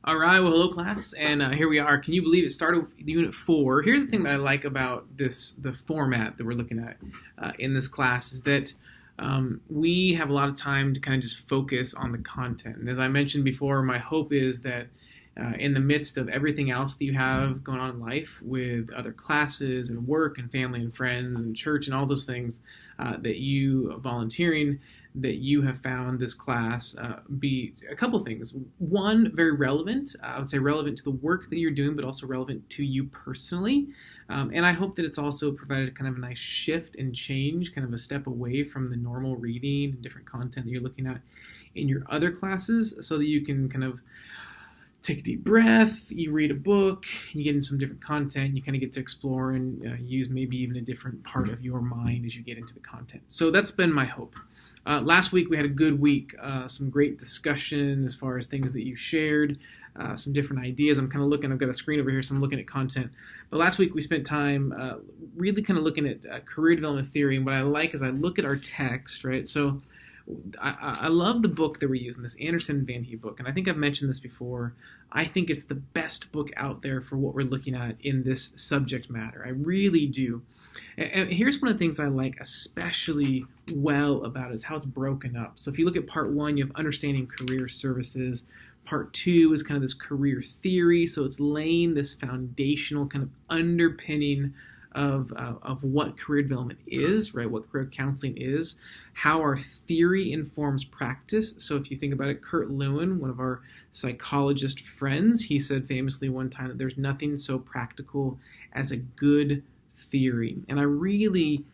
All right, well, hello class, and here we are. Can you believe it started with Unit 4? Here's the thing that I like about the format that we're looking at in this class is that we have a lot of time to kind of just focus on the content. And as I mentioned before, my hope is that in the midst of everything else that you have going on in life with other classes and work and family and friends and church and all those things that you volunteering, that you have found this class be a couple things. One, very relevant. I would say relevant to the work that you're doing, but also relevant to you personally. And I hope that it's also provided kind of a nice shift and change, kind of a step away from the normal reading and different content that you're looking at in your other classes, so that you can kind of take a deep breath, you read a book, you get into some different content, you kind of get to explore and use maybe even a different part of your mind as you get into the content. So that's been my hope. Last week we had a good week, some great discussion as far as things that you shared, some different ideas. I'm kind of looking, I've got a screen over here, so I'm looking at content. But last week we spent time really kind of looking at career development theory, and what I like is I look at our text, right? So I love the book that we're using, this Anderson and Van He book, and I think I've mentioned this before. I think it's the best book out there for what we're looking at in this subject matter. I really do. And here's one of the things I like especially well about it is how it's broken up. So if you look at part 1, you have understanding career services. Part 2 is kind of this career theory, so it's laying this foundational kind of underpinning of what career development is, right? What career counseling is, how our theory informs practice. So if you think about it, Kurt Lewin, one of our psychologist friends, he said famously one time that there's nothing so practical as a good theory. And I resonate,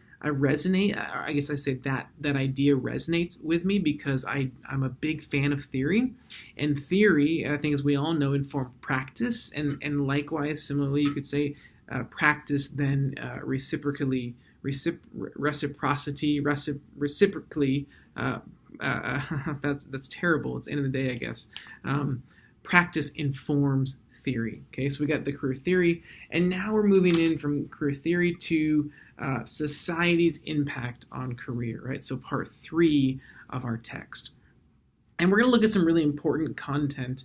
I guess I say that idea resonates with me because I'm a big fan of theory. And theory, I think as we all know, informs practice. And likewise, similarly, you could say practice then reciprocally, that's terrible. It's the end of the day, I guess. Practice informs theory. Okay, so we got the career theory, and now we're moving in from career theory to society's impact on career, right? So part 3 of our text. And we're going to look at some really important content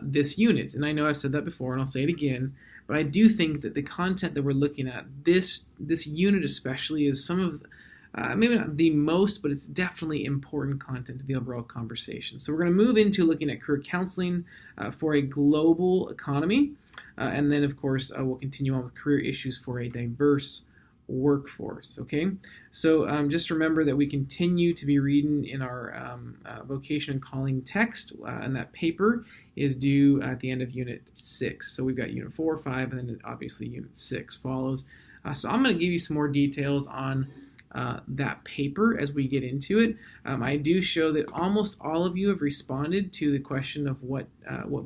this unit. And I know I've said that before, and I'll say it again, but I do think that the content that we're looking at, this unit especially, is some of, maybe not the most, but it's definitely important content to the overall conversation. So we're going to move into looking at career counseling for a global economy. And then, of course, we'll continue on with career issues for a diverse workforce. Okay, so just remember that we continue to be reading in our vocation and calling text, and that paper is due at the end of Unit 6. So we've got Unit 4, 5, and then obviously Unit 6 follows. So I'm going to give you some more details on that paper as we get into it. I do show that almost all of you have responded to the question of what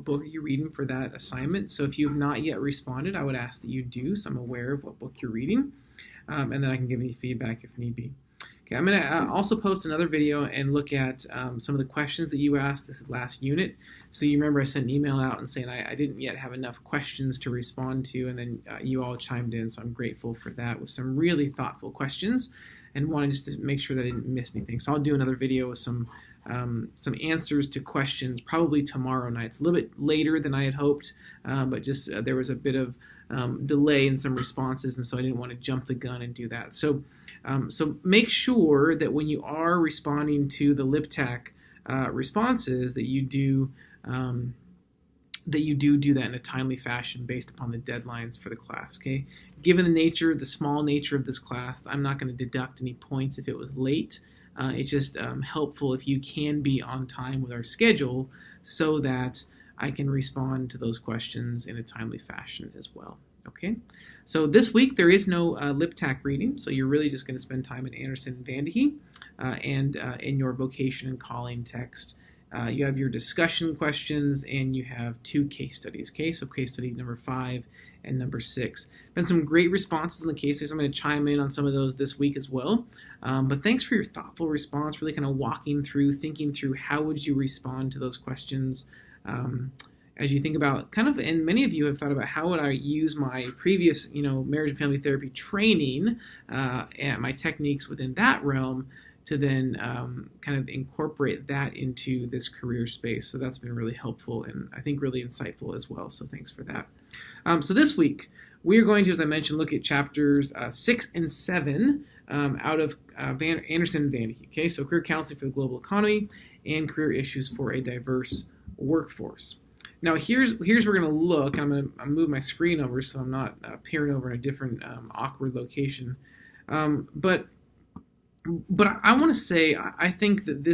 book are you reading for that assignment. So if you have not yet responded, I would ask that you do, so I'm aware of what book you're reading. And then I can give any feedback if need be. Okay, I'm going to also post another video and look at some of the questions that you asked this last unit. So you remember I sent an email out and saying I didn't yet have enough questions to respond to, and then you all chimed in, so I'm grateful for that with some really thoughtful questions and wanted just to make sure that I didn't miss anything. So I'll do another video with some answers to questions probably tomorrow night. It's a little bit later than I had hoped, but just there was a bit of delay in some responses, and so I didn't want to jump the gun and do that. So make sure that when you are responding to the LibTAC responses, that you do that in a timely fashion based upon the deadlines for the class. Okay, given the small nature of this class, I'm not going to deduct any points if it was late. It's just helpful if you can be on time with our schedule so that I can respond to those questions in a timely fashion as well. Okay, so this week there is no LibTAC reading, so you're really just going to spend time in Anderson and Van He and in your vocation and calling text. You have your discussion questions, and you have 2 case studies. Okay, so case study number 5 and number 6. Been some great responses in the case studies. I'm going to chime in on some of those this week as well. But thanks for your thoughtful response, really kind of walking through, thinking through how would you respond to those questions as you think about kind of, and many of you have thought about how would I use my previous, marriage and family therapy training and my techniques within that realm to then kind of incorporate that into this career space. So that's been really helpful and I think really insightful as well. So thanks for that. So this week, we are going to, as I mentioned, look at chapters 6 and 7 out of Anderson and Vandy. Okay, so career counseling for the global economy and career issues for a diverse workforce. Now here's where we're going to look. I'm going to move my screen over so I'm not peering over in a different awkward location. But I want to say I think that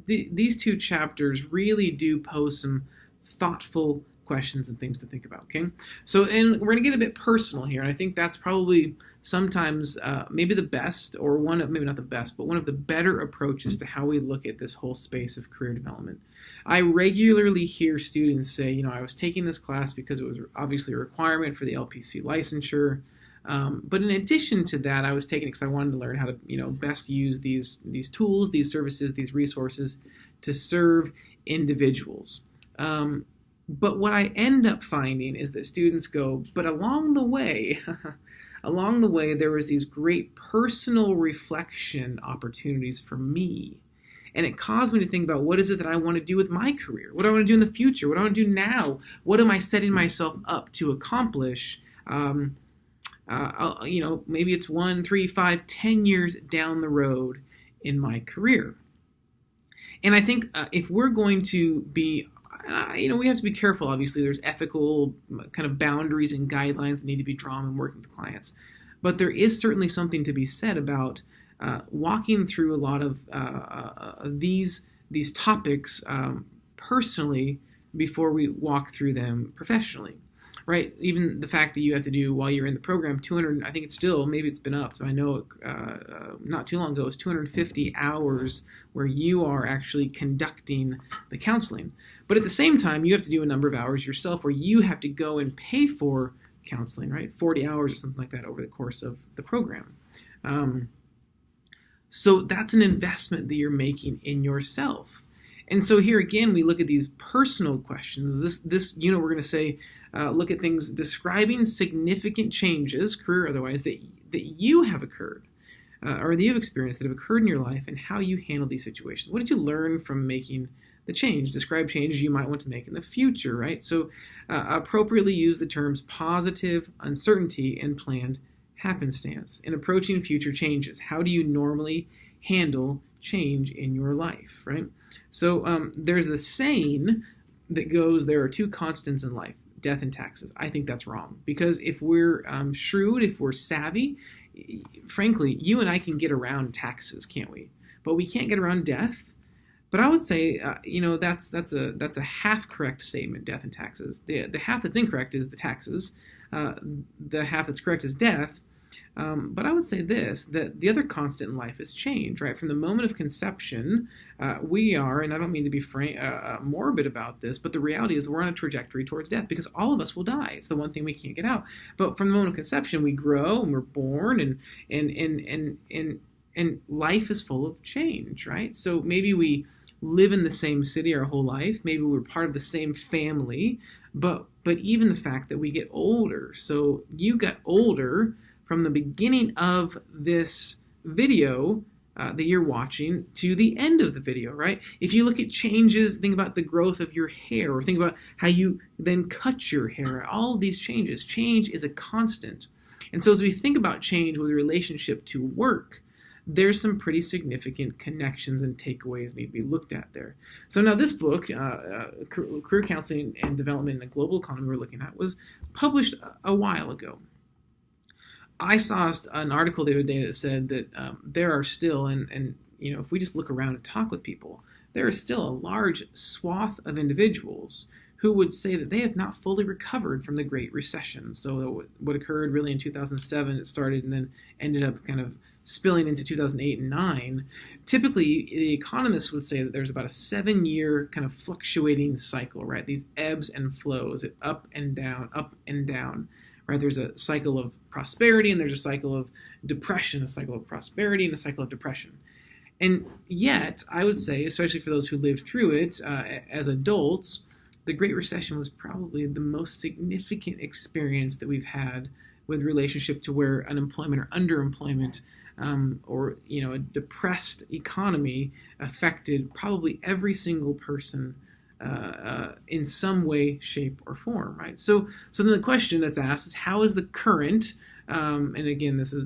these two chapters really do pose some thoughtful questions and things to think about. Okay, so and we're going to get a bit personal here, and I think that's probably sometimes maybe the best, or maybe not the best, but one of the better approaches to how we look at this whole space of career development. I regularly hear students say, I was taking this class because it was obviously a requirement for the LPC licensure. But in addition to that, I was taking it because I wanted to learn how to, best use these tools, these services, these resources to serve individuals. But what I end up finding is that students go, but along the way, there was these great personal reflection opportunities for me. And it caused me to think about what is it that I want to do with my career? What do I want to do in the future? What do I want to do now? What am I setting myself up to accomplish? Maybe it's 1, 3, 5, 10 years down the road in my career. And I think if we're going to be, we have to be careful. Obviously, there's ethical kind of boundaries and guidelines that need to be drawn when working with clients. But there is certainly something to be said about walking through a lot of these topics personally before we walk through them professionally. Right, even the fact that you have to do while you're in the program 200, I think it's still, maybe it's been up, but I know not too long ago, it was 250 hours where you are actually conducting the counseling. But at the same time, you have to do a number of hours yourself where you have to go and pay for counseling, right? 40 hours or something like that over the course of the program. So that's an investment that you're making in yourself. And so here again, we look at these personal questions. This we're going to say, look at things describing significant changes, career or otherwise, that you have occurred or that you have experienced that have occurred in your life and how you handle these situations. What did you learn from making the change? Describe changes you might want to make in the future, right? So appropriately use the terms positive, uncertainty, and planned happenstance in approaching future changes. How do you normally handle change in your life, right? So there's a saying that goes, there are two constants in life, death and taxes. I think that's wrong, because if we're shrewd, if we're savvy, frankly, you and I can get around taxes, can't we? But we can't get around death. But I would say, that's a half correct statement, death and taxes. The half that's incorrect is the taxes. The half that's correct is death. But I would say this, that the other constant in life is change, right? From the moment of conception, we are, and I don't mean to be morbid about this, but the reality is we're on a trajectory towards death because all of us will die. It's the one thing we can't get out. But from the moment of conception, we grow and we're born, and life is full of change, right? So maybe we live in the same city our whole life. Maybe we're part of the same family, but even the fact that we get older. So you got older from the beginning of this video that you're watching to the end of the video, right? If you look at changes, think about the growth of your hair, or think about how you then cut your hair, all of these changes. Change is a constant. And so as we think about change with relationship to work, there's some pretty significant connections and takeaways need to be looked at there. So now this book, Career Counseling and Development in a Global Economy we're looking at, was published a while ago. I saw an article the other day that said that there are still, and if we just look around and talk with people, there is still a large swath of individuals who would say that they have not fully recovered from the Great Recession. So what occurred really in 2007, it started and then ended up kind of spilling into 2008 and 9. Typically, the economists would say that there's about a 7-year kind of fluctuating cycle, right? These ebbs and flows, up and down, right? There's a cycle of prosperity and there's a cycle of depression, a cycle of prosperity and a cycle of depression. And yet, I would say, especially for those who lived through it as adults, the Great Recession was probably the most significant experience that we've had with relationship to where unemployment or underemployment or a depressed economy affected probably every single person in some way, shape, or form, right? So then the question that's asked is, how is the current, and again, this is,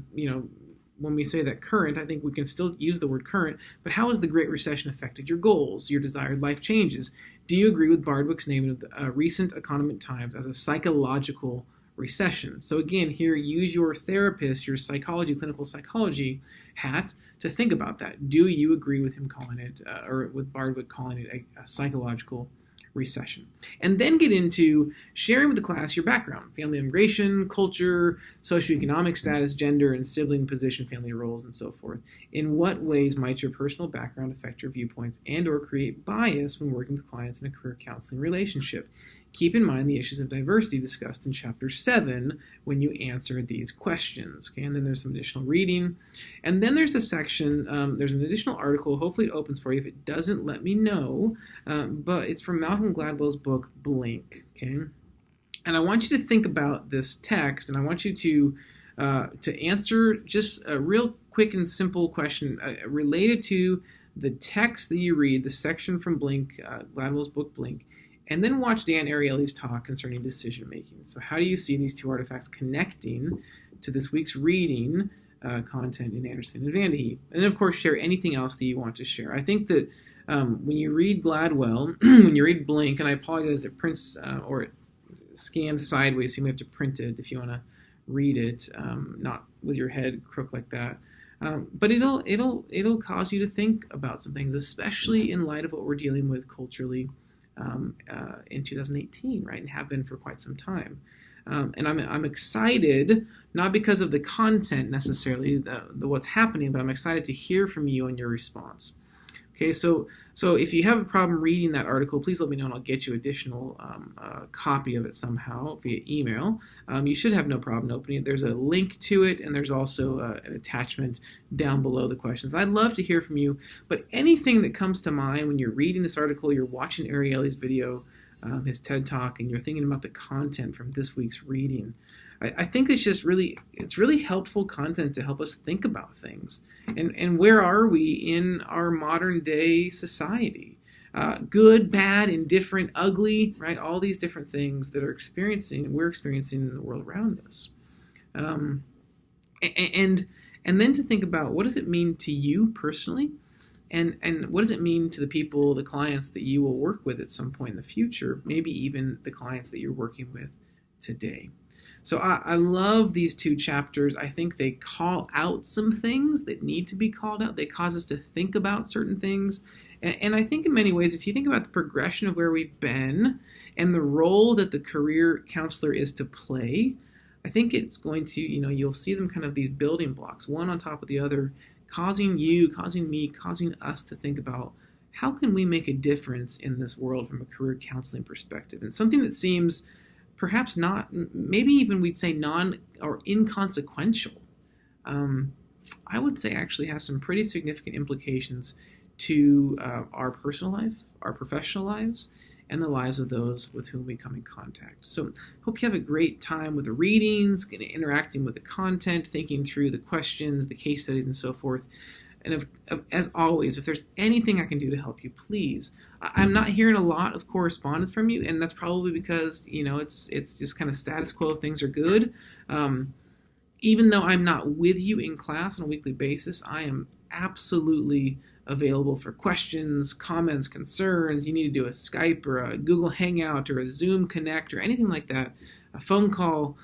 when we say that current, I think we can still use the word current, but how has the Great Recession affected your goals, your desired life changes? Do you agree with Bardwick's naming of the recent economic times as a psychological recession? So again, here, use your therapist, your psychology, clinical psychology hat to think about that. Do you agree with him calling it, or with Bardwick calling it a psychological recession? And then get into sharing with the class your background, family immigration, culture, socioeconomic status, gender and sibling position, family roles, and so forth. In what ways might your personal background affect your viewpoints and or create bias when working with clients in a career counseling relationship? Keep in mind the issues of diversity discussed in Chapter 7 when you answer these questions. Okay, and then there's some additional reading. And then there's a section, there's an additional article. Hopefully it opens for you. If it doesn't, let me know. But it's from Malcolm Gladwell's book, Blink. Okay, and I want you to think about this text, and I want you to answer just a real quick and simple question related to the text that you read, the section from Blink, Gladwell's book, Blink. And then watch Dan Ariely's talk concerning decision making. So how do you see these two artifacts connecting to this week's reading content in Anderson and Vanderheef? And then, of course, share anything else that you want to share. I think that when you read Gladwell, when you read Blink, and I apologize, it prints or it scans sideways, so you may have to print it if you want to read it, not with your head crooked like that. But it'll cause you to think about some things, especially in light of what we're dealing with culturally in 2018, right, and have been for quite some time. And I'm excited, not because of the content necessarily, the what's happening, but I'm excited to hear from you and your response. Okay, so if you have a problem reading that article, please let me know and I'll get you additional copy of it somehow via email. You should have no problem opening it. There's a link to it, and there's also an attachment down below the questions. I'd love to hear from you, but anything that comes to mind when you're reading this article, you're watching Ariely's video, his TED Talk, and you're thinking about the content from this week's reading, I think it's really helpful content to help us think about things. And where are we in our modern day society? Good, bad, indifferent, ugly, right? All these different things that we're experiencing in the world around us. And then to think about, what does it mean to you personally? And what does it mean to the people, the clients that you will work with at some point in the future, maybe even the clients that you're working with today? So I love these two chapters. I think they call out some things that need to be called out. They cause us to think about certain things. And I think in many ways, if you think about the progression of where we've been and the role that the career counselor is to play, I think it's going to, you'll see them kind of these building blocks, one on top of the other, causing you, causing me, causing us to think about how can we make a difference in this world from a career counseling perspective. And something that seems perhaps not, maybe even we'd say non or inconsequential, I would say actually has some pretty significant implications to our personal life, our professional lives, and the lives of those with whom we come in contact. So hope you have a great time with the readings, interacting with the content, thinking through the questions, the case studies, and so forth. And as always, if there's anything I can do to help you, please. I'm not hearing a lot of correspondence from you, and that's probably because, it's just kind of status quo. Things are good. Even though I'm not with you in class on a weekly basis, I am absolutely available for questions, comments, concerns. You need to do a Skype or a Google Hangout or a Zoom Connect or anything like that, a phone call,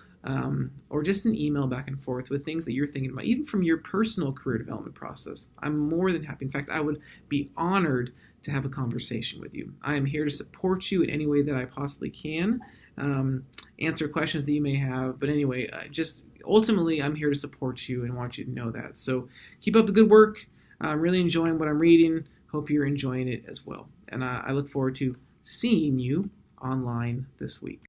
or just an email back and forth with things that you're thinking about, even from your personal career development process. I'm more than happy. In fact, I would be honored to have a conversation with you. I am here to support you in any way that I possibly can, answer questions that you may have. But anyway, just ultimately, I'm here to support you and want you to know that. So keep up the good work. I'm really enjoying what I'm reading. Hope you're enjoying it as well. And I look forward to seeing you online this week.